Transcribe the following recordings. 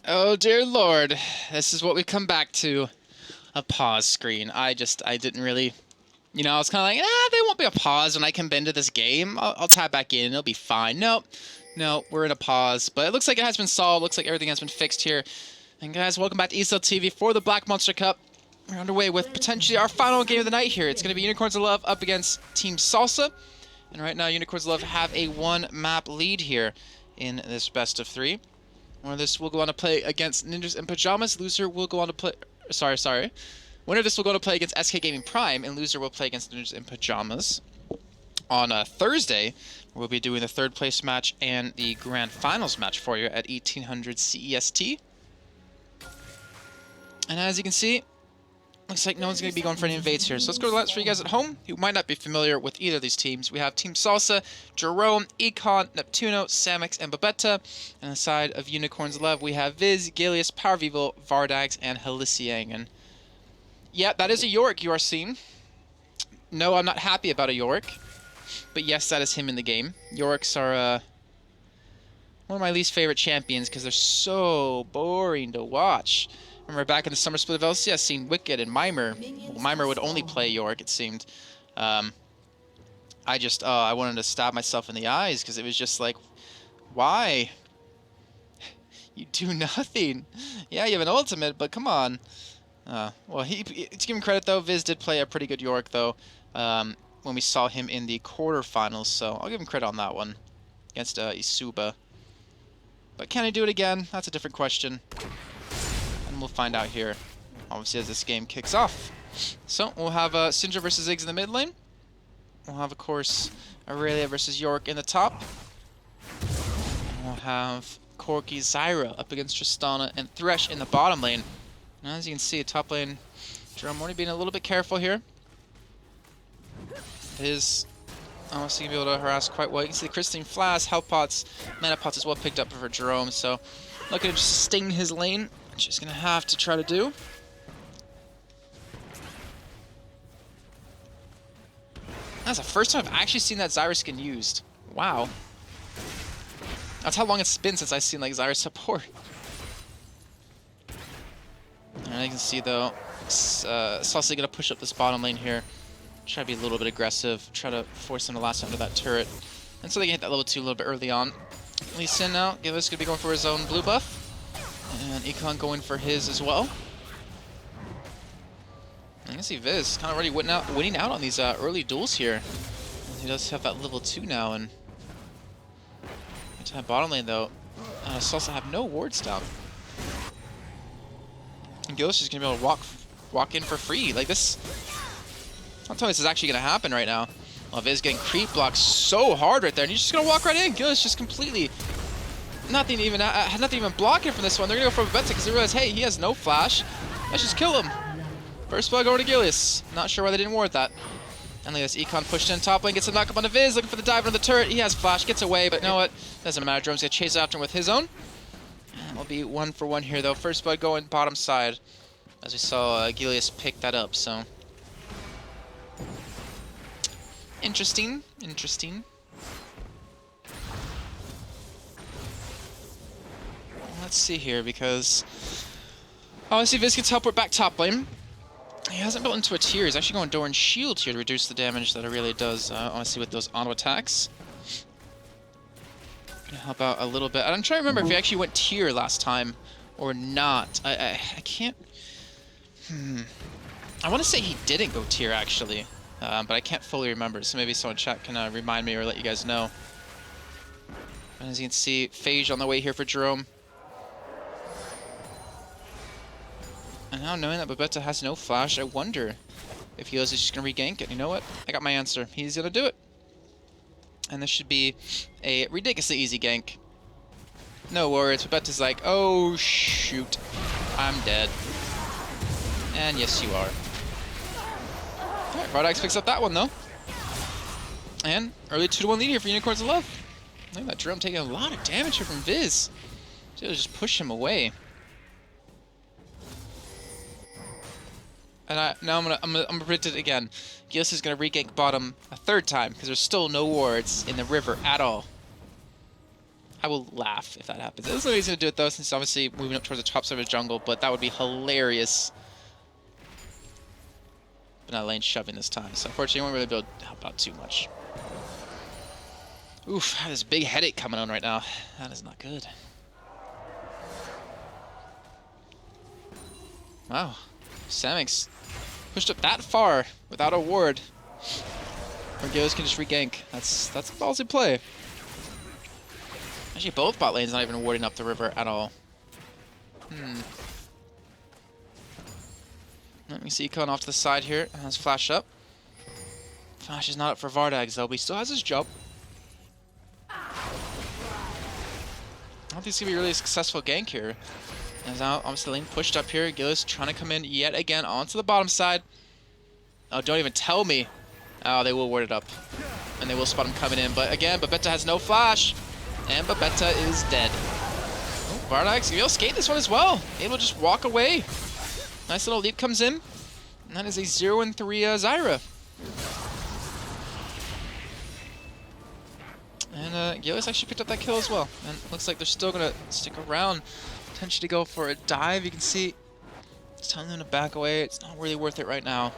Oh dear Lord, this is what we come back to. A pause screen. I didn't really, I was kind of like, there won't be a pause when I come into this game. I'll tap back in, it'll be fine. Nope, no, we're in a pause. But it looks like it has been solved, looks like everything has been fixed here. And guys, welcome back to ESL TV for the Black Monster Cup. We're underway with potentially our final game of the night here. It's going to be Unicorns of Love up against Team Salsa. And right now, Unicorns of Love have a one-map lead here in this best of three. Winner of this will go on to play against Ninjas in Pajamas. Loser will go on to play... Sorry. Winner of this will go on to play against SK Gaming Prime, and loser will play against Ninjas in Pajamas. On Thursday, we'll be doing the third place match and the grand finals match for you at 1800 CEST. And as you can see, looks like no one's going to be going for any invades here. So let's go to the list for you guys at home who might not be familiar with either of these teams. We have Team Salsa, Jerome, Econ, Neptuno, Samix, and Babetta. And on the side of Unicorns Love, we have Viz, Gilius, Powervivo, Vardags, and Haliciang. And yeah, that is a Yorick you are seeing. No, I'm not happy about a Yorick. But yes, that is him in the game. Yoricks are one of my least favorite champions because they're so boring to watch. Remember back in the summer split of LCS, seeing Wicked and Mimer. Well, Mimer would only play Yorick, it seemed. I wanted to stab myself in the eyes because it was just like, why? You do nothing. Yeah, you have an ultimate, but come on. Well, to give him credit though, Viz did play a pretty good Yorick though when we saw him in the quarterfinals, so I'll give him credit on that one against Isuba. But can I do it again? That's a different question. And we'll find out here, obviously, as this game kicks off. So we'll have Syndra versus Ziggs in the mid lane. We'll have, of course, Aurelia versus Yorick in the top. And we'll have Corki Zyra up against Tristana and Thresh in the bottom lane. And as you can see, top lane, Jerome Morty being a little bit careful here. His honestly gonna be able to harass quite well. You can see the Christine Flash, Health Pots, Mana Pots as well picked up for Jerome. So looking to just sting his lane. She's gonna have to try to do. That's the first time I've actually seen that Zyra skin used. Wow. That's how long it's been since I've seen like Zyra support. And you can see though, Salsa gonna push up this bottom lane here. Try to be a little bit aggressive. Try to force him to last under that turret. And so they can hit that level 2 a little bit early on. Lee Sin now, Gillis gonna be going for his own blue buff. And Econ going for his as well. I can see Viz kind of already winning out on these early duels here. He does have that level 2 now, and into that bottom lane though, Salsa have no wards down. And Gillis is gonna be able to walk in for free like this. I'll tell you this is actually gonna happen right now. Well, Viz getting creep blocked so hard right there, and he's just gonna walk right in. Gillis just completely nothing even blocking from this one. They're gonna go for Babetta because they realize, hey, he has no flash. Let's just kill him. First blood going to Gilius. Not sure why they didn't ward that. And look at this, Econ pushed in top lane, gets a knock up on the Viz, looking for the dive on the turret. He has flash, gets away, but you know what? Doesn't matter. Drone's gonna chase after him with his own. And we'll be 1 for 1 here though. First blood going bottom side, as we saw Gilius pick that up. So interesting. Let's see here, because obviously Viz gets teleport back top lane. He hasn't built into a tier. He's actually going Doran Shield here to reduce the damage that Aurelia does, honestly, with those auto attacks. Gonna help out a little bit. I'm trying to remember if he actually went tier last time or not. I can't... I want to say he didn't go tier, actually, but I can't fully remember, so maybe someone in chat can remind me or let you guys know. And as you can see, Phage on the way here for Jerome. And now knowing that Babetta has no flash, I wonder if Heals is just going to regank it. You know what? I got my answer. He's going to do it. And this should be a ridiculously easy gank. No worries. Babetta's like, oh shoot, I'm dead. And yes, you are. Alright, Vardags picks up that one though. And early 2-1 lead here for Unicorns of Love. Look at that Jerome taking a lot of damage here from Viz. So he'll just push him away. And now I'm gonna predict it again. Gillis is gonna regank bottom a third time because there's still no wards in the river at all. I will laugh if that happens. It doesn't look like he's going to do it, though, since he's obviously moving up towards the top side of the jungle, but that would be hilarious. But not lane shoving this time, so unfortunately, I won't really be able to help out too much. Oof, I have this big headache coming on right now. That is not good. Wow, Samix pushed up that far without a ward. Or Gillis can just regank. That's a ballsy play. Actually, both bot lanes not even warding up the river at all. Let me see Econ off to the side here. Has flash up. Flash is not up for Vardags though, but he still has his jump. I don't think it's gonna be a really successful gank here. As now, obviously, the lane pushed up here. Gillis trying to come in yet again onto the bottom side. Oh, don't even tell me. Oh, they will ward it up. And they will spot him coming in. But again, Babetta has no flash. And Babetta is dead. Oh, Vardags, he'll skate this one as well. Able to just walk away. Nice little leap comes in. And that is a 0-3 Zyra. And Gillis actually picked up that kill as well. And looks like they're still going to stick around. Potentially go for a dive. You can see it's telling them to back away. It's not really worth it right now.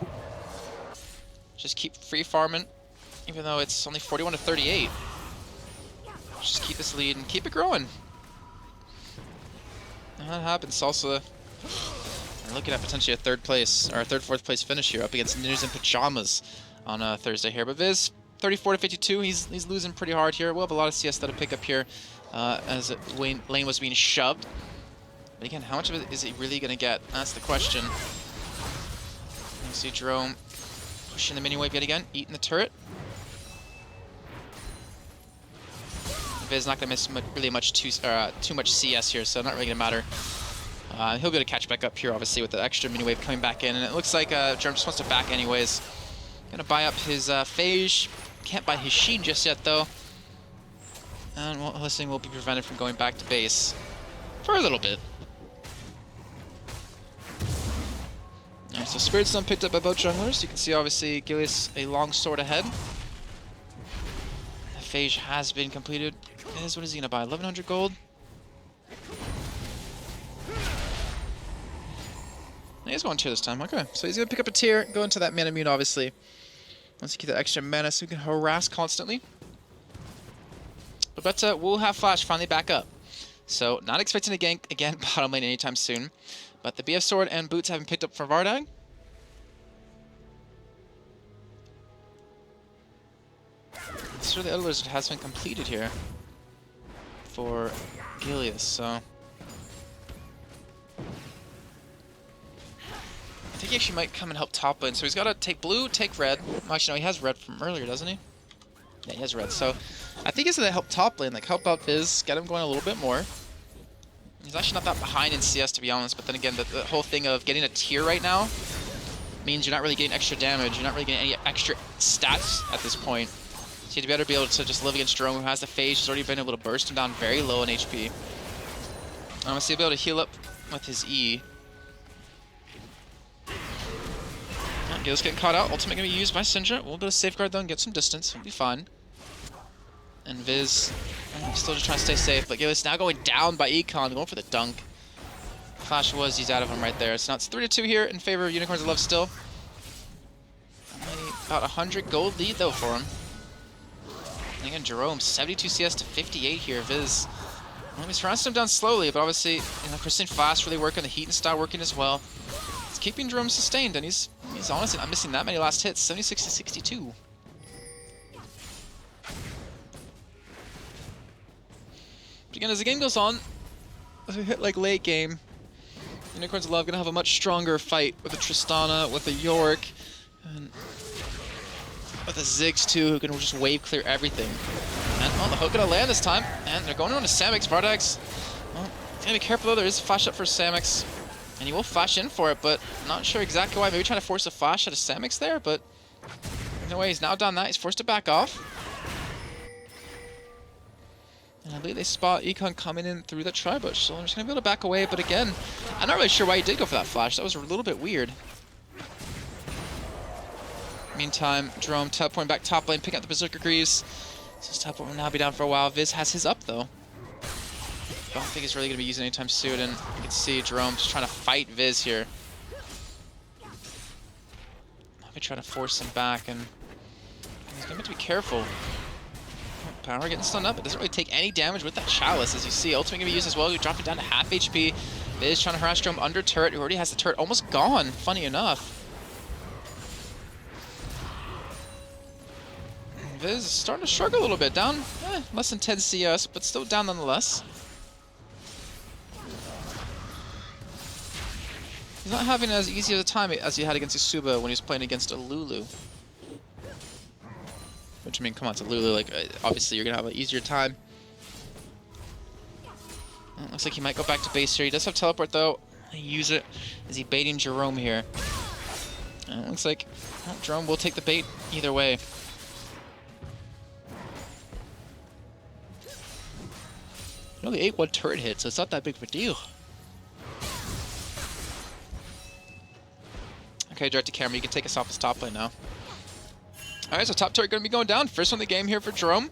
Just keep free farming, even though it's only 41 to 38. Just keep this lead and keep it growing. And that happens. Salsa, we're looking at potentially a third place or a fourth place finish here up against Ninjas in Pajamas on Thursday here. But Viz, 34 to 52. He's losing pretty hard here. We'll have a lot of CS that'll pick up here as lane was being shoved. But again, how much of it is he really going to get? That's the question. You see Jerome pushing the mini wave yet again, eating the turret. Viz not going to miss really too much CS here, so not really going to matter. He'll be able to catch back up here, obviously, with the extra mini wave coming back in. And it looks like Jerome just wants to back anyways. Going to buy up his Phage. Can't buy his Sheen just yet, though. And listening will be prevented from going back to base for a little bit. Alright, so Spirit Stone picked up by both junglers. You can see, obviously, Gilius a long sword ahead. The Phage has been completed. What is he going to buy? 1100 gold? He's going tier this time. Okay, so he's going to pick up a tier, go into that mana mute, obviously. Once you get that extra mana, so we can harass constantly. But we'll have Flash finally back up. So, not expecting a gank again bottom lane anytime soon. But the BF Sword and Boots have been picked up for Vardag. Sure, the other lizard has been completed here for Gilius, so I think he actually might come and help top lane. So he's got to take blue, take red. Actually, no, he has red from earlier, doesn't he? Yeah, he has red. So I think he's going to help top lane, like help out Viz, get him going a little bit more. He's actually not that behind in CS, to be honest, but then again, the whole thing of getting a tier right now means you're not really getting extra damage, you're not really getting any extra stats at this point. So you'd better be able to just live against Jerome, who has the Phage. He's already been able to burst him down very low in HP. So he'll be able to heal up with his E. Gil's getting caught out, ultimate gonna be used by Syndra. We'll be able to safeguard though and get some distance, we'll be fine. And Viz, still just trying to stay safe, but Gil's now going down by Econ, going for the dunk. Flash was, he's out of him right there. So now it's 3-2 here in favor of Unicorns of Love still. About 100 gold lead though for him. And again, Jerome, 72 CS to 58 here. Viz, well, he's trying to him down slowly, but obviously, Christian Flash really working, the heat and style working as well. It's keeping Jerome sustained, and he's honestly not missing that many last hits, 76 to 62. But again, as the game goes on, as we hit like late game, Unicorns of Love gonna have a much stronger fight with a Tristana, with a Yorick, and with a Ziggs too, who can just wave clear everything. And oh, the hook gonna land this time, and they're going on to Samix. Vardags, well, he's gonna be careful though. There is a flash up for Samix, and he will flash in for it, but not sure exactly why. Maybe trying to force a flash out of Samix there, but no way. He's now done that. He's forced to back off. And I believe they spot Econ coming in through the tri-bush, so I'm just going to be able to back away. But again, I'm not really sure why he did go for that flash. That was a little bit weird. Meantime, Jerome teleporting back top lane, picking up the Berserker Greaves. So his teleport will now be down for a while. Viz has his up, though. don't think he's really going to be using anytime soon, and you can see Jerome just trying to fight Viz here. Maybe try to force him back, and he's going to have to be careful. Power getting stunned up. It doesn't really take any damage with that Chalice, as you see. Ultimate going to be used as well. We drop it down to half HP. Viz trying to harass Jerome under turret, who already has the turret almost gone, funny enough. Viz is starting to struggle a little bit. Down less than 10 CS, but still down nonetheless. He's not having as easy of a time as he had against Isuba when he was playing against a Lulu. Which, I mean, come on, it's a Lulu. Like, obviously, you're going to have an easier time. Well, looks like he might go back to base here. He does have teleport, though. He use it. Is he baiting Jerome here? It looks like Jerome will take the bait either way. He only ate one turret hit, so it's not that big of a deal. Okay, direct to camera. You can take us off this top lane now. Alright, so top turret going to be going down. First one of the game here for Jerome.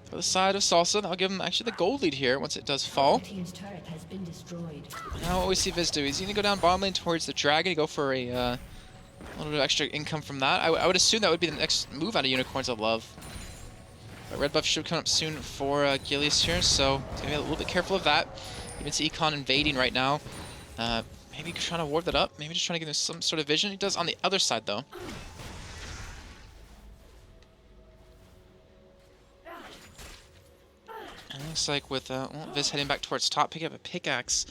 For the side of Salsa. That'll give him actually the gold lead here once it does fall. Now what we see Viz do, he's going to go down bottom lane towards the dragon. Go for a little bit of extra income from that. I would assume that would be the next move out of Unicorns of Love. But red buff should come up soon for Gilius here, so he's going to be a little bit careful of that. Even see Econ invading right now. Maybe trying to ward that up. Maybe just trying to give him some sort of vision. He does on the other side, though. And it looks like with Viz heading back towards top, picking up a pickaxe.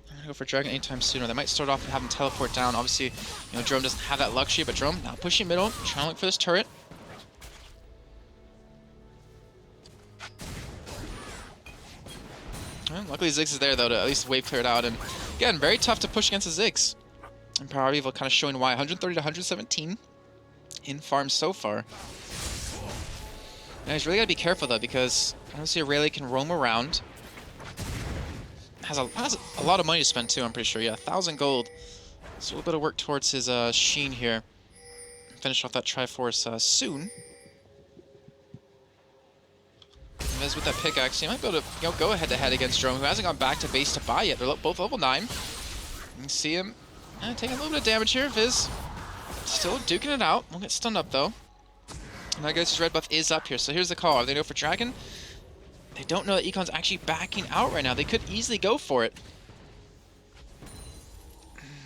I'm going to go for Dragon anytime sooner. They might start off and have him teleport down. Obviously, you know, Jerome doesn't have that luxury, but Jerome now pushing middle, trying to look for this turret. Well, luckily Ziggs is there, though, to at least wave clear it out. And again, very tough to push against the Ziggs. And Power Evil kind of showing why. 130 to 117 in farm so far. Now he's really got to be careful, though, because obviously Aurelia can roam around. Has a lot of money to spend, too, I'm pretty sure. Yeah, 1,000 gold. So a little bit of work towards his Sheen here. Finish off that Triforce soon. Viz with that pickaxe, he might be able to go head-to-head against Jerome, who hasn't gone back to base to buy yet. They're both level 9. You can see him taking a little bit of damage here. Viz still duking it out. Won't get stunned up, though. And I guess his red buff is up here. So here's the call. Are they going for Dragon? They don't know that Econ's actually backing out right now. They could easily go for it.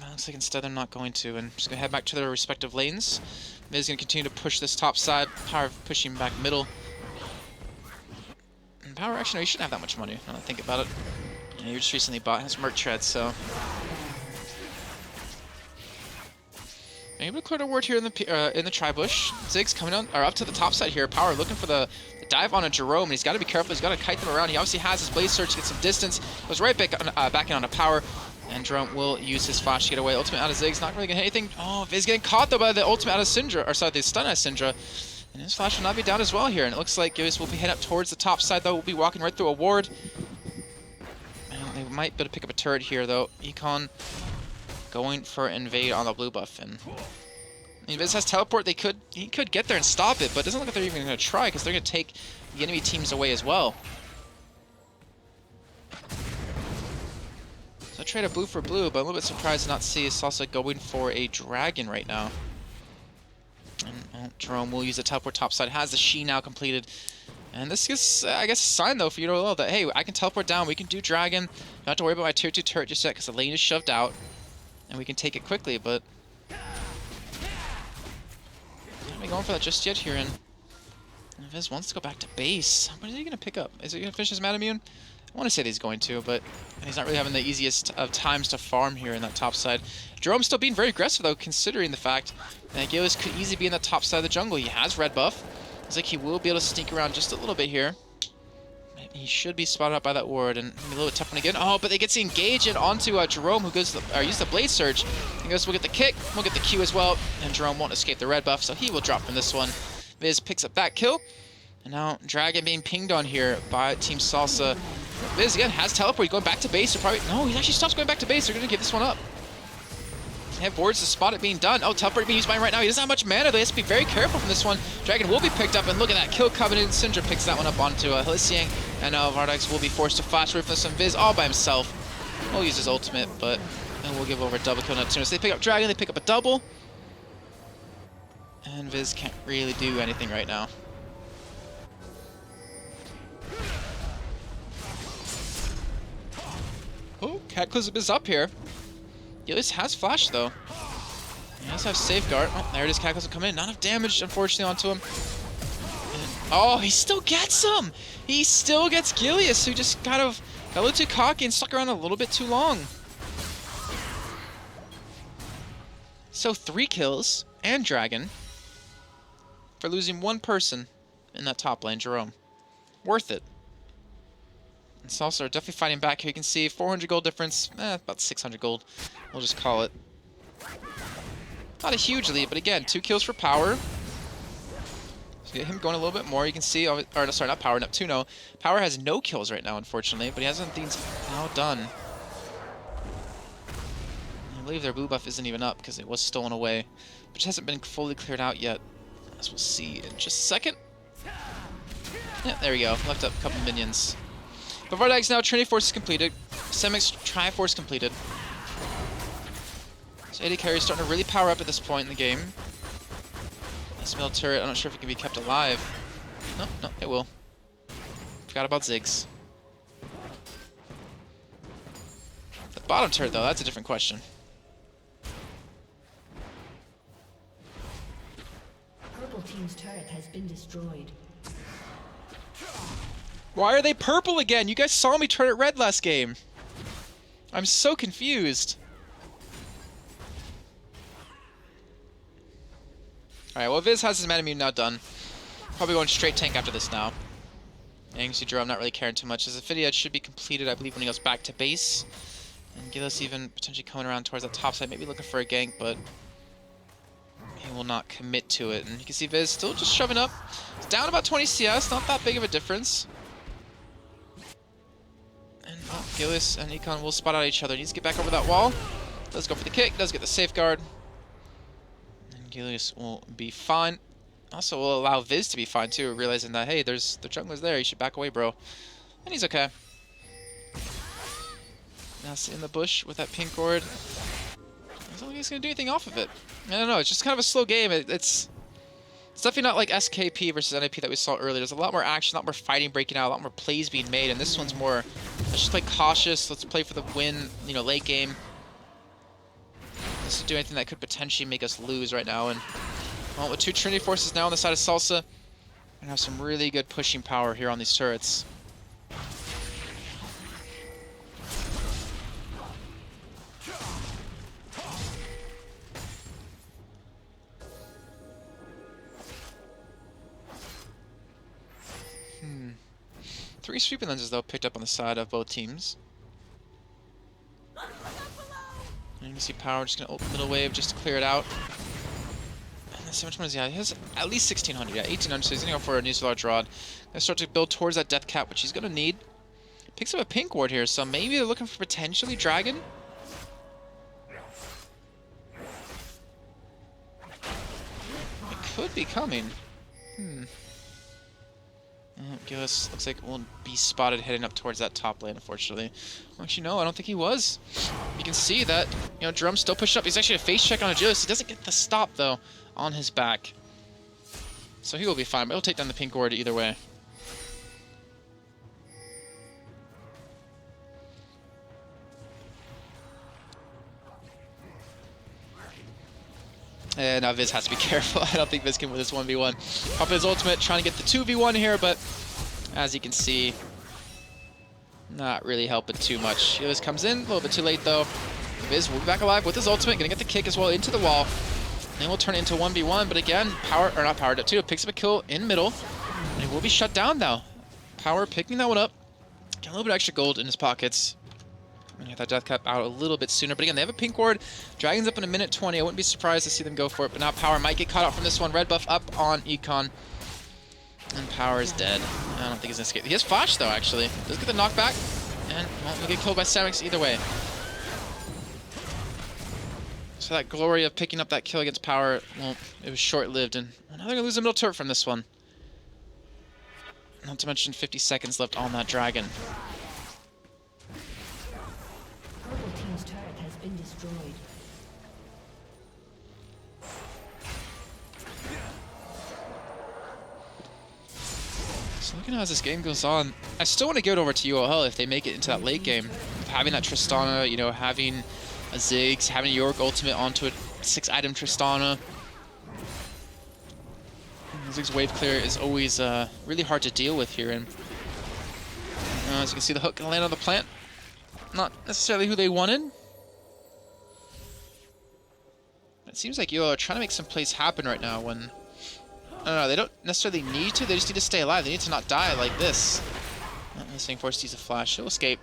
Looks like instead they're not going to. And just going to head back to their respective lanes. Viz is going to continue to push this top side. Power pushing back middle. Power, actually, no, you shouldn't have that much money, now that I think about it. Yeah, you just recently bought his Merc Tread, so... Able to clear the ward here in the Tri-Bush. Ziggs coming on, or up to the top side here. Power looking for the dive on a Jerome, and he's got to be careful. He's got to kite them around. He obviously has his Blaze Surge to get some distance. Goes right back in on a Power, and Jerome will use his flash to get away. Ultimate out of Ziggs, not really going to hit anything. Oh, Viz getting caught, though, by the ultimate out of Syndra, or sorry, the stun out of Syndra. And his flash will not be down as well here. And it looks like Gilius will be heading up towards the top side, though. We'll be walking right through a ward. And they might be able to pick up a turret here, though. Econ going for invade on the blue buff. And if Viz has teleport, he could get there and stop it, but it doesn't look like they're even going to try, because they're going to take the enemy teams away as well. So I trade a blue for blue, but I'm a little bit surprised to not see Salsa going for a dragon right now. And Jerome will use the teleport topside, has the She now completed. And this is, I guess, a sign, though, for you to know that, hey, I can teleport down, we can do dragon. Don't have to worry about my tier 2 turret just yet, because the lane is shoved out. And we can take it quickly, but... not be going for that just yet here, and Viz wants to go back to base. What is he going to pick up? Is he going to finish his Matamune? I want to say that he's going to, but he's not really having the easiest of times to farm here in that top side. Jerome's still being very aggressive, though, considering the fact that Gilius could easily be in the top side of the jungle. He has red buff. Looks like he will be able to sneak around just a little bit here. He should be spotted up by that ward, and a little bit tough one again. Oh, but they get to engage it onto Jerome, who goes to use the Blade Surge. He goes, we'll get the kick, we'll get the Q as well, and Jerome won't escape the red buff, so he will drop from this one. Viz picks up that kill, and now Dragon being pinged on here by Team Salsa. Viz again has teleport. He's going back to base. So probably no, he actually stops going back to base. They're going to give this one up. have wards to spot it being done. Oh, teleport being used by him right now. He doesn't have much mana, though. He has to be very careful from this one. Dragon will be picked up, and look at that. Kill Covenant. Syndra picks that one up onto Hlissiang, and now Vardax will be forced to flash away from some Viz all by himself. He'll use his ultimate, but we'll give over a double kill Neptune. So they pick up Dragon, they pick up a double. And Viz can't really do anything right now. Oh, Cataclysm is up here. Gilius has flash, though. He does have Safeguard. Oh, there it is. Cataclysm coming in. Not enough damage, unfortunately, onto him. And, oh, he still gets him! He still gets Gilius, who just kind of got a little too cocky and stuck around a little bit too long. So 3 kills and Dragon for losing 1 person in that top lane, Jerome. Worth it. And Salsa are definitely fighting back here. You can see 400 gold difference, about 600 gold. We'll just call it. Not a huge lead, but again, 2 kills for Power. So get him going a little bit more. You can see, or sorry, not Power, Neptuno. Power has no kills right now, unfortunately, but he has some things now done. I believe their blue buff isn't even up because it was stolen away, but it hasn't been fully cleared out yet, as we'll see in just a second. Yeah, there we go. Left up a couple minions. But Vardax now, Trinity Force is completed. Semix Triforce completed. So AD carry is starting to really power up at this point in the game. This middle turret, I'm not sure if it can be kept alive. No, it will. Forgot about Ziggs. The bottom turret, though, that's a different question. Purple team's turret has been destroyed. Why are they purple again? You guys saw me turn it red last game. I'm so confused. Alright, well, Viz has his mana immune now done. Probably going straight tank after this now. And you can see Jerome not really caring too much. His Ophidia should be completed, I believe, when he goes back to base. And Gilius even potentially coming around towards that top side, maybe looking for a gank, but he will not commit to it. And you can see Viz still just shoving up. It's down about 20 CS, not that big of a difference. And oh, Gilius and Econ will spot out each other. He needs to get back over that wall. Does go for the kick, does get the safeguard. And Gilius will be fine. Also will allow Viz to be fine too, realizing that, hey, there's the jungler's there, you should back away, bro. And he's okay. Now sit in the bush with that pink ward. I don't think he's gonna do anything off of it. I don't know, it's just kind of a slow game. It's definitely not like SKP versus NAP that we saw earlier. There's a lot more action, a lot more fighting breaking out, a lot more plays being made, and this one's more, let's just play cautious, let's play for the win, you know, late game. Let's do anything that could potentially make us lose right now. And well, with 2 Trinity Forces now on the side of Salsa, and have some really good pushing power here on these turrets. Three sweeping lenses, though, picked up on the side of both teams. And you can see Power just going to open middle wave just to clear it out. And let's see how much money is he at. He has at least 1,600, yeah, 1,800, so he's going to go for a new large rod. Going to start to build towards that death cap, which he's going to need. Picks up a pink ward here, so maybe they're looking for potentially Dragon. It could be coming. Gilius looks like will be spotted heading up towards that top lane, unfortunately. Actually, no, I don't think he was. You can see that, you know, Drum's still pushing up. He's actually a face check on a Gilius. He doesn't get the stop, though, on his back. So he will be fine, but he'll take down the pink ward either way. And now Viz has to be careful. I don't think Viz can win this 1v1. Pop his ultimate, trying to get the 2v1 here, but as you can see, not really helping too much. Viz comes in, a little bit too late though. Viz will be back alive with his ultimate, gonna get the kick as well into the wall. And we'll turn it into 1v1, but again, Power, or not Power, Neptuno picks up a kill in middle. And he will be shut down now. Power picking that one up. Got a little bit of extra gold in his pockets. And get that death cap out a little bit sooner. But again, they have a pink ward. Dragon's up in a minute 20. I wouldn't be surprised to see them go for it. But now Power might get caught out from this one. Red buff up on Econ. And Power is dead. I don't think he's going to escape. He has Flash, though, actually. Does get the knockback. And won't get killed by Semix either way. So that glory of picking up that kill against Power, well, it was short-lived, and now they're gonna lose a middle turret from this one. Not to mention 50 seconds left on that dragon. Purple team's turret has been destroyed. So looking at as this game goes on, I still want to give it over to UOL if they make it into that late game. Having that Tristana, you know, having a Ziggs, having a York ultimate onto a 6-item Tristana. Ziggs wave clear is always really hard to deal with here. And as you can see, the hook can land on the plant. Not necessarily who they wanted. It seems like UOL are trying to make some plays happen right now when... I don't know, they don't necessarily need to, they just need to stay alive. They need to not die like this. Listening forced to use a flash. He'll escape.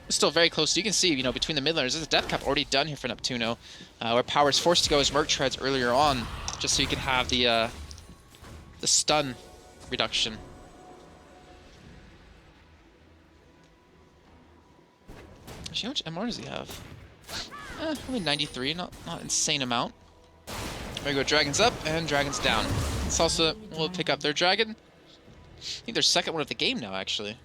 It's still very close. You can see, you know, between the mid laners, there's a death cap already done here for Neptuno, where Power's forced to go his Merc Treads earlier on, just so you can have the stun reduction. Actually, how much MR does he have? Only 93, not insane amount. There we go, Dragon's up and Dragon's down. Salsa will pick up their Dragon. I think their second one of the game now, actually.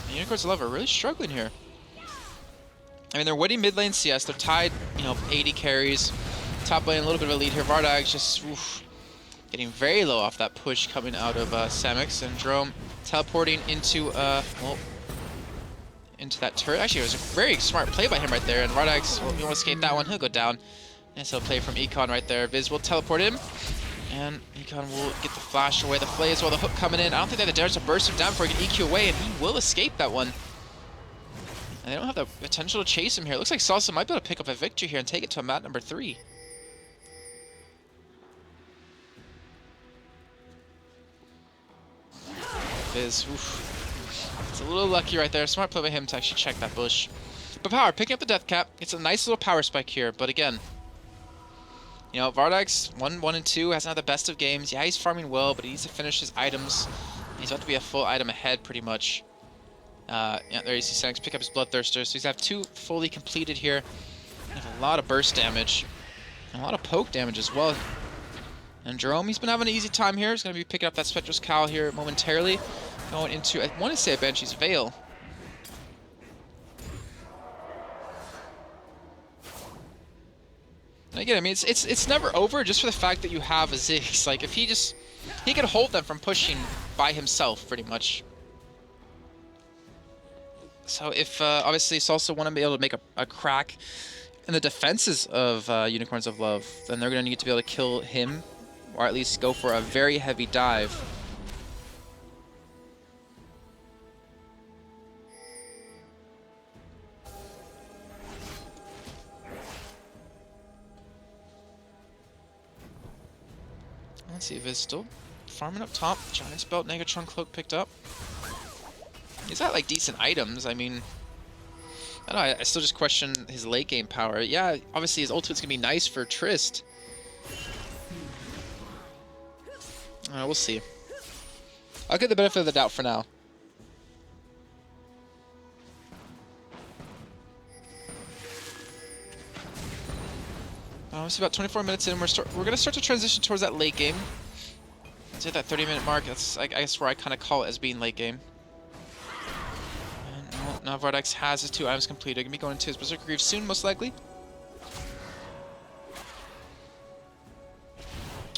The Unicorns of Love are really struggling here. I mean, they're winning mid lane CS. They're tied, you know, 80 carries. Top lane, a little bit of a lead here. Vardag's just getting very low off that push coming out of Samix, and Jerome teleporting into well, into that turret. Actually, it was a very smart play by him right there. And Vardag's will escape that one. He'll go down. Nice little play from Econ right there. Viz will teleport him, and Econ will get the flash away. The flay as well. The hook coming in. I don't think they have the damage to burst him down before he can EQ away, and he will escape that one. And they don't have the potential to chase him here. It looks like Salsa might be able to pick up a victory here and take it to a mat number 3. Viz, it's a little lucky right there. Smart play by him to actually check that bush. But Power picking up the death cap. It's a nice little power spike here. But again, you know, Vardag's 1 and 2 hasn't had the best of games. Yeah, he's farming well, but he needs to finish his items. He's about to be a full item ahead, pretty much. Yeah, there you see Senex pick up his Bloodthirster. So he's have 2 fully completed here. Have a lot of burst damage, and a lot of poke damage as well. And Jerome, he's been having an easy time here. He's going to be picking up that Spectre's Cowl here momentarily. Going into, I want to say, a Banshee's Veil. And again, I mean, it's never over just for the fact that you have a Ziggs. Like, if he could hold them from pushing by himself, pretty much. So if, obviously, Salsa want to be able to make a crack in the defenses of Unicorns of Love, then they're going to need to be able to kill him, or at least go for a very heavy dive. Let's see if it's still farming up top. Giant's Belt, Negatron Cloak picked up. He's got like decent items. I mean, I don't know, I still just question his late game power. Yeah, obviously his ultimate's gonna be nice for Trist. We'll see. I'll get the benefit of the doubt for now. It's about 24 minutes in. We're gonna start to transition towards that late game. Let's hit that 30-minute mark. That's, I guess, where I kind of call it as being late game. And now Vardax has his 2 items completed. Gonna be going into his Berserker Greaves soon, most likely.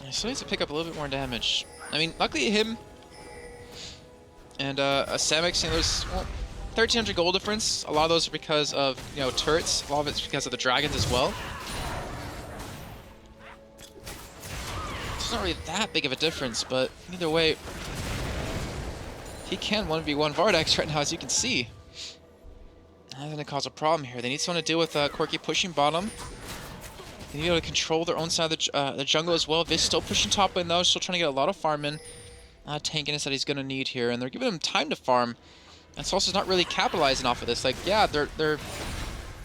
He still needs to pick up a little bit more damage. I mean, luckily him and a Samix, you know, there's 1,300 gold difference. A lot of those are because of, you know, turrets. A lot of it's because of the dragons as well. It's not really that big of a difference, but either way, he can 1v1 Vardax right now, as you can see. That's going to cause a problem here. They need someone to deal with Quirky pushing bottom. They need to be able to control their own side of the jungle as well. Viz still pushing top lane though, still trying to get a lot of farm in. Tankiness that he's going to need here, and they're giving him time to farm. And Salsa's not really capitalizing off of this. Like, yeah, they're you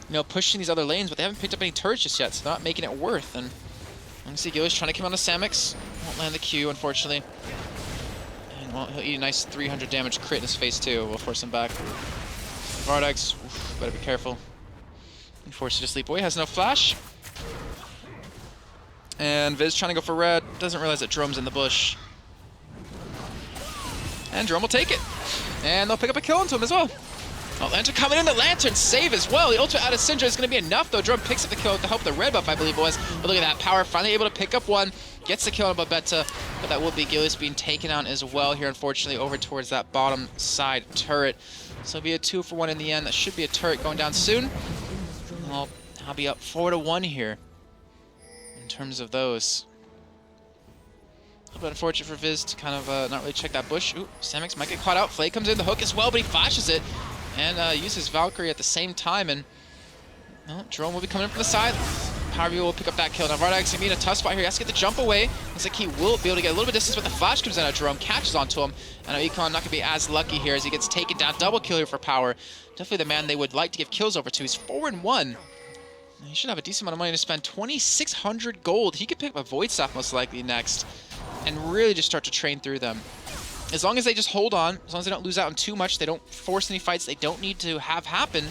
know, pushing these other lanes, but they haven't picked up any turrets just yet, so they're not making it worth. And You see Gillish trying to come on to Samix. Won't land the Q, unfortunately. And well, he'll eat a nice 300 damage crit in his face, too. We'll force him back. Vardex, better be careful. And force you to sleep away. Has no flash. And Viz trying to go for red. Doesn't realize that Drome's in the bush. And Drome will take it. And they'll pick up a kill into him as well. Oh, Lantern coming in, the Lantern save as well. The ultimate out of Syndra is going to be enough, though. Drome picks up the kill to help the red buff, I believe it was. But look at that, Power finally able to pick up one. Gets the kill on Babetta, but that will be Gilius being taken out as well here, unfortunately, over towards that bottom side turret. So it'll be a 2-for-1 in the end. That should be a turret going down soon. Well, I'll be up 4-1 here in terms of those. A little bit unfortunate for Viz to kind of not really check that bush. Ooh, Samix might get caught out. Flay comes in the hook as well, but he flashes it. And uses Valkyrie at the same time, and well, Drone will be coming in from the side. Power View will pick up that kill. Now Vardex gonna be in a tough spot here. He has to get the jump away. Looks like he will be able to get a little bit of distance, but the flash comes in. Drone catches onto him. And Econ not gonna be as lucky here as he gets taken down. Double kill here for Power. Definitely the man they would like to give kills over to. He's 4-1. He should have a decent amount of money to spend. 2,600 gold. He could pick up a Void Staff most likely next, and really just start to train through them. As long as they just hold on, as long as they don't lose out on too much, they don't force any fights they don't need to have happen,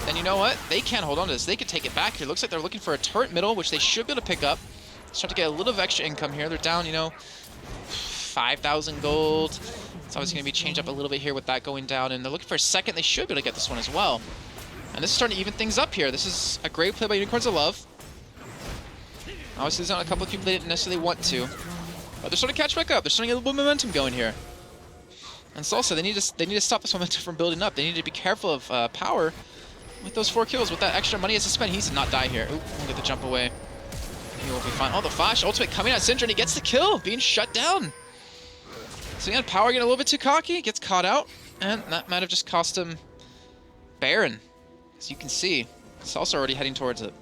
then you know what? They can't hold on to this. They could take it back here. Looks like they're looking for a turret middle, which they should be able to pick up. Start to get a little bit of extra income here. They're down, you know, 5,000 gold. It's obviously going to be changed up a little bit here with that going down, and they're looking for a second. They should be able to get this one as well. And this is starting to even things up here. This is a great play by Unicorns of Love. Obviously, there's not a couple of people they didn't necessarily want to. But they're starting to catch back up. They're starting to get a little bit of momentum going here. And Salsa, they need to stop this momentum from building up. They need to be careful of Power with those 4 kills. With that extra money as to spend, he needs to not die here. Ooh, we'll get the jump away. He will be fine. Oh, the flash ultimate coming out. Syndra, and he gets the kill, being shut down. So again, Power getting a little bit too cocky, gets caught out, and that might have just cost him Baron. As you can see, Salsa already heading towards it.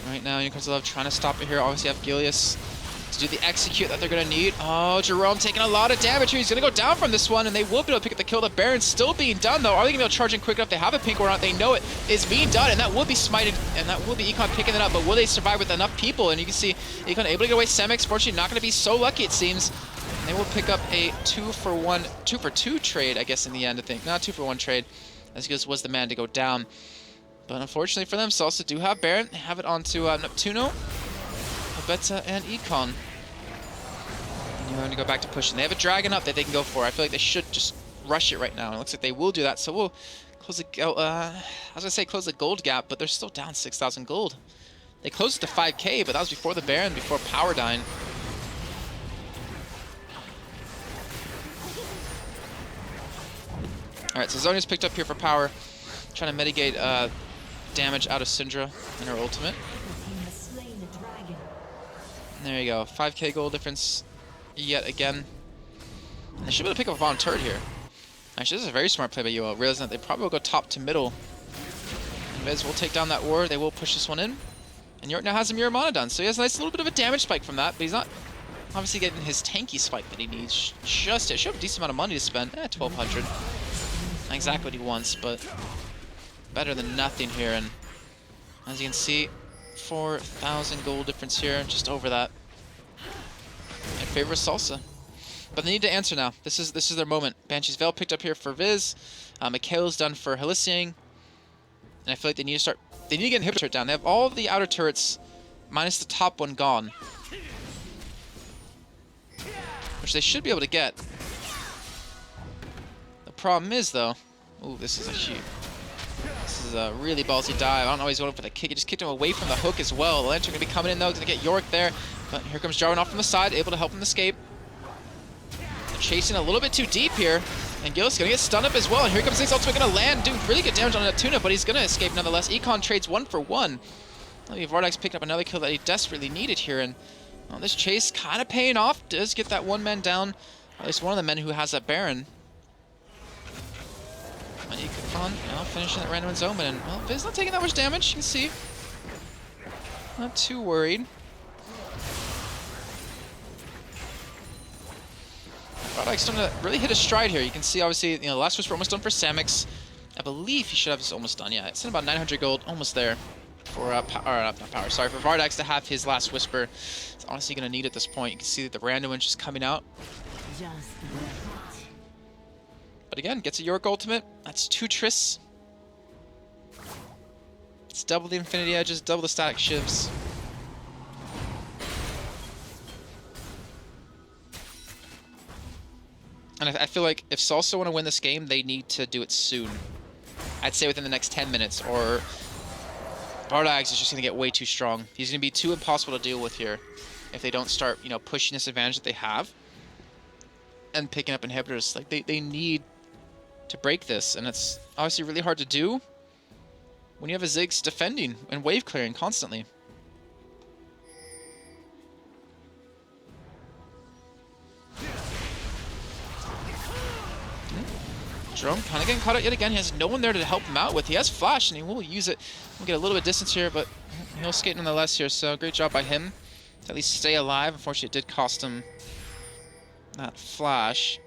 Right now, Unicorns of Love trying to stop it here. Obviously, you have Gilius to do the execute that they're going to need. Oh, Jerome taking a lot of damage here. He's going to go down from this one, and they will be able to pick up the kill. The Baron's still being done, though. Are they going to be able to charge in quick enough? They have a pink or not. They know it is being done, and that will be smited, and that will be Econ picking it up. But will they survive with enough people? And you can see Econ able to get away. Semix, fortunately, not going to be so lucky, it seems. And they will pick up a 2-for-2 trade, I guess, in the end, I think. Not 2-for-1 trade, as Gilius was the man to go down. But unfortunately for them, Salsa do have Baron. They have it onto Neptuno, Babetta, and Econ. And you're going to go back to pushing. They have a dragon up that they can go for. I feel like they should just rush it right now. And it looks like they will do that. So we'll close the I was going to say close the gold gap, but they're still down 6,000 gold. They closed it to 5K, but that was before the Baron, before Power dying. Alright, so Zonia's picked up here for Power. Trying to mitigate damage out of Syndra and her ultimate. And there you go, 5K gold difference yet again. And they should be able to pick up a Von turret here. Actually, this is a very smart play by UL, realizing that they probably will go top to middle. And Viz will take down that ward, they will push this one in. And York now has a Mirror Mana done, so he has a nice little bit of a damage spike from that, but he's not obviously getting his tanky spike that he needs just yet. Should have a decent amount of money to spend, 1,200. Not exactly what he wants, but better than nothing here. And as you can see, 4,000 gold difference here, just over that, in favor of Salsa. But they need to answer now. This is their moment. Banshee's Veil picked up here for Viz. Mikhail's done for Haliciang. And I feel like they need to get inhibitor down. They have all of the outer turrets minus the top one gone, which they should be able to get. The problem is though, ooh, this is a really ballsy dive. I don't know he's going for the kick. He just kicked him away from the hook as well. The Lantern going to be coming in though, going to get York there. But here comes Jarvan off from the side, able to help him escape. They're chasing a little bit too deep here. And Gillis going to get stunned up as well. And here comes Link's ultimate going to land, doing really good damage on Neptuna, but he's going to escape nonetheless. Econ trades 1-for-1. I mean, Vardex picked up another kill that he desperately needed here. And well, this chase kind of paying off. Does get that one man down. At least one of the men who has that Baron. And Econ, finishing that random Zoman, and well, Viz not taking that much damage, you can see. Not too worried. Varda's starting to really hit a stride here. You can see, obviously, you know, the last whisper almost done for Samix. I believe he should have this almost done. Yeah, it's in about 900 gold, almost there for not power. Sorry, for Vardax to have his last whisper. It's honestly going to need at this point. You can see that the random one's just coming out. But again, gets a York ultimate. That's 2 Triss. It's double the Infinity Edges, double the static shivs. And I feel like if Salsa want to win this game, they need to do it soon. I'd say within the next 10 minutes, or Vardax is just going to get way too strong. He's going to be too impossible to deal with here if they don't start, you know, pushing this advantage that they have and picking up inhibitors. Like, they need to break this, and it's obviously really hard to do when you have a Ziggs defending and wave clearing constantly. Jerome kind of getting caught out yet again. He has no one there to help him out with. He has flash, and he will use it. We'll get a little bit of distance here, but he'll skate nonetheless here. So great job by him to at least stay alive. Unfortunately, it did cost him that flash.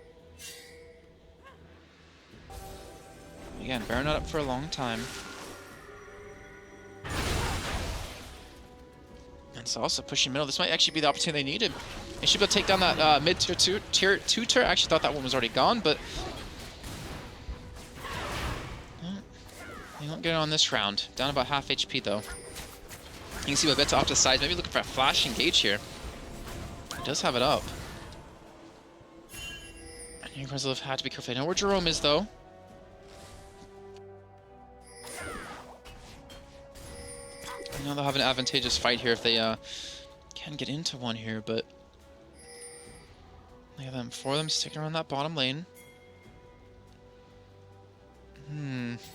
Again, Baron not up for a long time. And so also pushing middle. This might actually be the opportunity they needed. They should be able to take down that mid-tier 2 turret. I actually thought that one was already gone, but they won't get it on this round. Down about half HP though. You can see Babetta off to the side, maybe looking for a flash engage here. He does have it up. And Unicorns will have had to be careful. I know where Jerome is though. I know they'll have an advantageous fight here if they can get into one here, but look at them, 4 of them sticking around that bottom lane.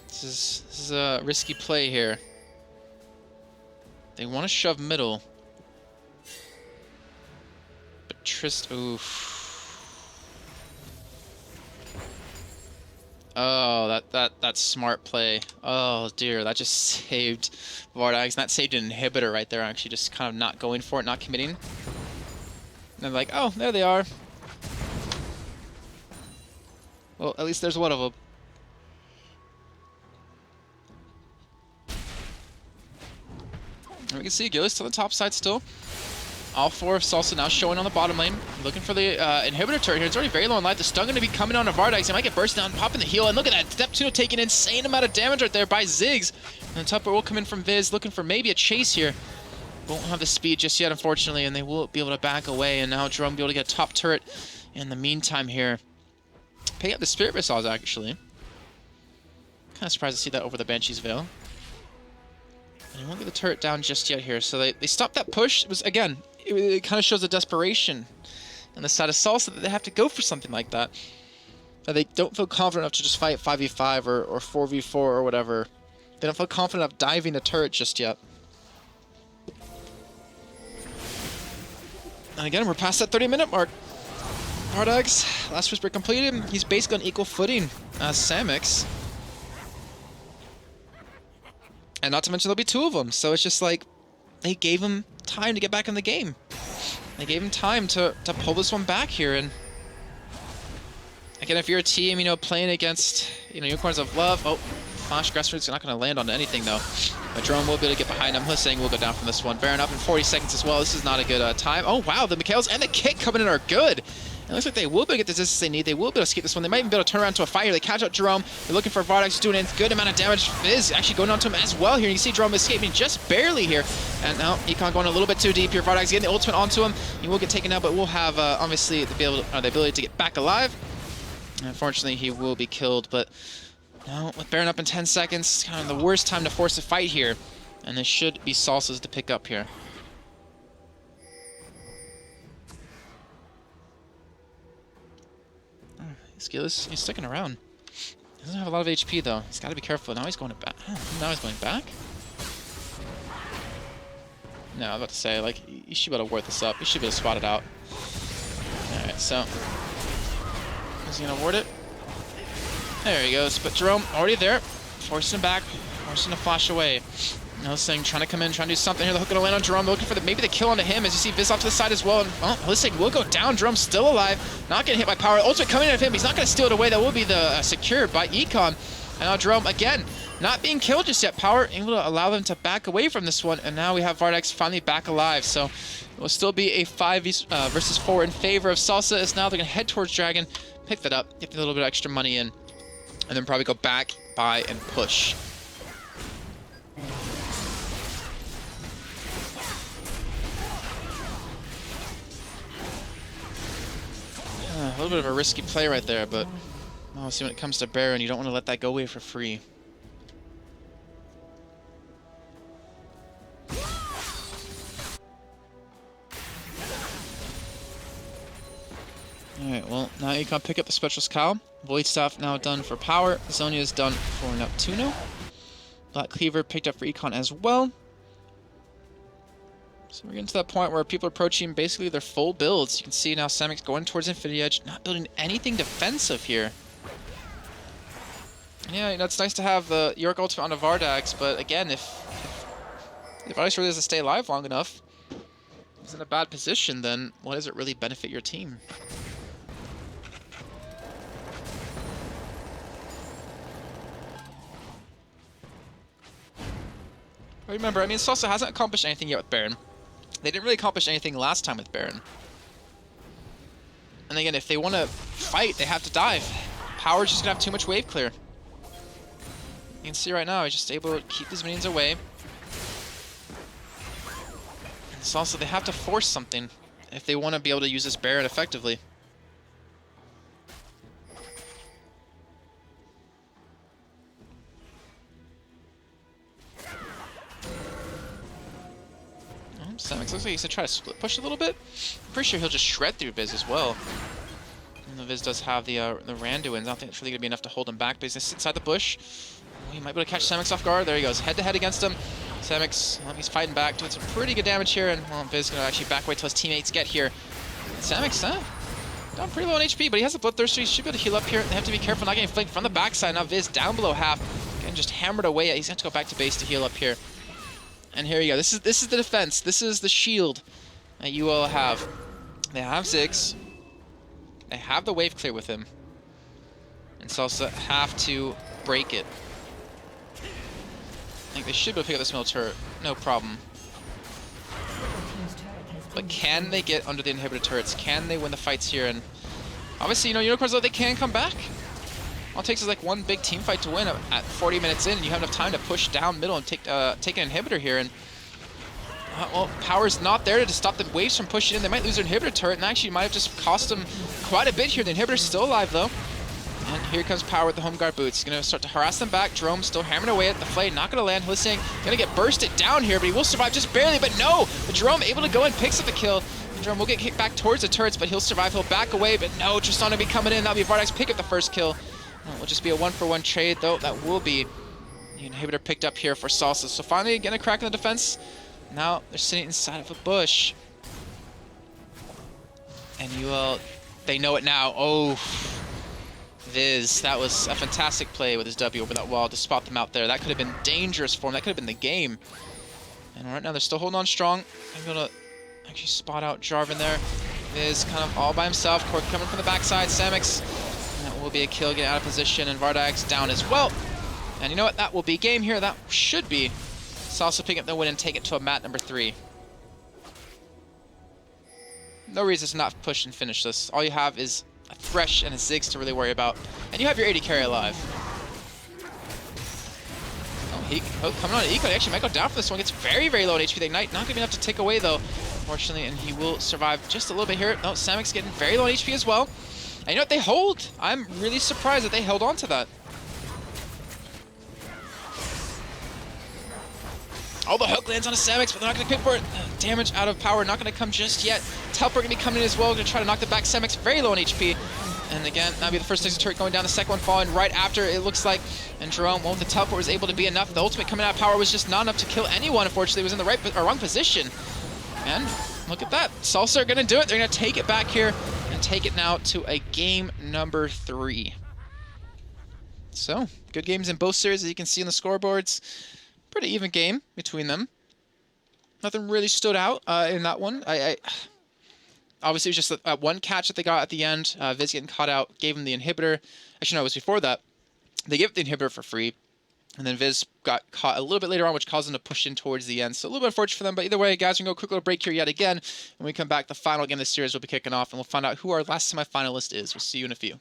This is a risky play here. They want to shove middle. But Trist, oof. Oh, that's smart play. Oh dear, that just saved Vardax. And that saved an inhibitor right there, actually just kind of not going for it, not committing. And they're like, oh, there they are. Well, at least there's one of them. And we can see Gillis to the top side still. All 4 of Salsa now showing on the bottom lane. Looking for the inhibitor turret here. It's already very low in life. The stun going to be coming on to Vardax. He might get burst down, popping the heal. And look at that. Step 2 taking an insane amount of damage right there by Ziggs. And the top will come in from Viz, looking for maybe a chase here. Won't have the speed just yet, unfortunately. And they will be able to back away. And now Jerome will be able to get a top turret in the meantime here. Picking up the Spirit Missiles, actually. Kind of surprised to see that over the Banshee's Veil. And he won't get the turret down just yet here. So they stopped that push. It was, again, it kind of shows the desperation on the side of Salsa that they have to go for something like that. They don't feel confident enough to just fight 5v5 or 4v4 or whatever. They don't feel confident enough diving a turret just yet. And again, we're past that 30-minute mark. Vardax, last whisper completed. He's basically on equal footing as Samix. And not to mention there'll be 2 of them, so it's just like they gave him time to get back in the game. They gave him time to pull this one back here. And again, if you're a team, you know, playing against, you know, Unicorns of Love, oh, Flash Aggressor not going to land on anything though. But Jerome will be able to get behind him. Hussein will go down from this one. Baron up in 40 seconds as well. This is not a good time. Oh wow, the Mikhails and the kick coming in are good. It looks like they will be able to get the distance they need. They will be able to escape this one. They might even be able to turn around to a fight here. They catch out Jerome. They're looking for Vardax, doing a good amount of damage. Fizz actually going on to him as well here. You can see Jerome escaping just barely here. And now Econ going a little bit too deep here. Vardax getting the ultimate onto him. He will get taken out, but we'll have obviously the ability to get back alive. And unfortunately, he will be killed. But now with Baron up in 10 seconds, it's kind of the worst time to force a fight here. And this should be Salsa's to pick up here. Skillis, he's sticking around. He doesn't have a lot of HP though. He's got to be careful. Now he's going back. Now he's going back? No, I was about to say, like, you should be able to ward this up. You should be able to spot it out. Alright, so is he going to ward it? There he goes. But Jerome already there. Forcing him back. Forcing him to flash away. Now Hlising trying to come in, trying to do something here. The hook gonna land on Jerome, looking for maybe the kill onto him as you see Viz off to the side as well. And Hlising will go down. Jerome still alive, not getting hit by power. Ultimate coming in of him. He's not gonna steal it away. That will be the secured by Econ. And now Jerome again, not being killed just yet. Power able to allow them to back away from this one. And now we have Vardax finally back alive. So it will still be a 5 versus 4 in favor of Salsa. As now they're gonna head towards Dragon, pick that up, get a little bit of extra money in, and then probably go back, buy, and push. A little bit of a risky play right there, but obviously when it comes to Baron, you don't want to let that go away for free. Alright, well, now you can pick up the Specialist Cow. Void Staff now done for Power. Zonia is done for Neptuno. Black Cleaver picked up for Econ as well. So we're getting to that point where people are approaching basically their full builds. You can see now Samix going towards Infinity Edge, not building anything defensive here. Yeah, you know, it's nice to have the York Ultimate on a Vardax, but again, if Vardax really doesn't stay alive long enough, he's in a bad position, then what does it really benefit your team? Remember, I mean, Salsa hasn't accomplished anything yet with Baron. They didn't really accomplish anything last time with Baron. And again, if they want to fight, they have to dive. Power's just going to have too much wave clear. You can see right now, he's just able to keep these minions away. And Salsa, they have to force something if they want to be able to use this Baron effectively. Samix looks like he's gonna try to split push a little bit. I'm pretty sure he'll just shred through Viz as well. And the Viz does have the Randuins. I don't think it's really gonna be enough to hold him back, but he's gonna sit inside the bush. Oh, he might be able to catch Samix off guard. There he goes, head to head against him. Samix, he's fighting back, doing some pretty good damage here, and well, Viz gonna actually back away till his teammates get here. Samix, down pretty low on HP, but he has a Bloodthirster. He should be able to heal up here. They have to be careful not getting flanked from the backside. Now Viz down below half, getting just hammered away. He's gonna have to go back to base to heal up here. And here you go. This is the defense. This is the shield that you all have. They have Ziggs. They have the wave clear with him. And Salsa have to break it. I think they should be able to pick up this middle turret. No problem. But can they get under the inhibitor turrets? Can they win the fights here? And obviously, you know, Unicorns, though, they can come back. All it takes is like one big team fight to win at 40 minutes in, and you have enough time to push down middle and take an inhibitor here. And well, Power's not there to stop the waves from pushing in. They might lose their inhibitor turret, and actually might have just cost them quite a bit here. The inhibitor's still alive though. And here comes Power with the home guard boots. He's gonna start to harass them back. Jerome still hammering away at the flay, not gonna land. Hlising gonna get bursted down here, but he will survive just barely. But no, Jerome able to go and picks up the kill. Jerome will get kicked back towards the turrets, but he'll survive. He'll back away, but no, Tristan will be coming in. That'll be Vardax pick up the first kill. It will just be a 1-for-1 trade, though. That will be the inhibitor picked up here for Salsa. So finally getting a crack in the defense. Now they're sitting inside of a bush. And they know it now. Oh, Viz, that was a fantastic play with his W over that wall to spot them out there. That could have been dangerous for him. That could have been the game. And right now they're still holding on strong. I'm going to actually spot out Jarvan there. Viz kind of all by himself. Cork coming from the backside. Samix. That will be a kill, getting out of position, and Vardax down as well. And you know what? That will be game here. That should be Salsa picking up the win and take it to a mat number 3. No reason to not push and finish this. All you have is a Thresh and a Ziggs to really worry about. And you have your AD carry alive. Coming on to Eco. He actually might go down for this one. Gets very, very low on HP. The Ignite not going to be enough to take away, though, unfortunately. And he will survive just a little bit here. No, Samix getting very low on HP as well. And you know what? They hold. I'm really surprised that they held on to that. Oh, the hook lands on a Samix, but they're not going to pick for it. Damage out of Power, not going to come just yet. Teleport going to be coming in as well, going to try to knock the back. Samix very low on HP. And again, that'll be the first turret going down, the second one falling right after, it looks like. And Jerome, well, the teleport was able to be enough. The ultimate coming out of Power was just not enough to kill anyone, unfortunately. It was in the wrong position. And look at that. Salsa are going to do it. They're going to take it back here and take it now to a game number 3. So, good games in both series, as you can see on the scoreboards. pretty even game between them. Nothing really stood out in that one. Obviously, it was just that one catch that they got at the end. Viz getting caught out, gave him the inhibitor. Actually, no, it was before that. They gave the inhibitor for free. And then Viz got caught a little bit later on, which caused them to push in towards the end. So a little bit unfortunate for them. But either way, guys, we're going to go a quick little break here yet again. When we come back, the final game of the series will be kicking off. And we'll find out who our last semifinalist is. We'll see you in a few.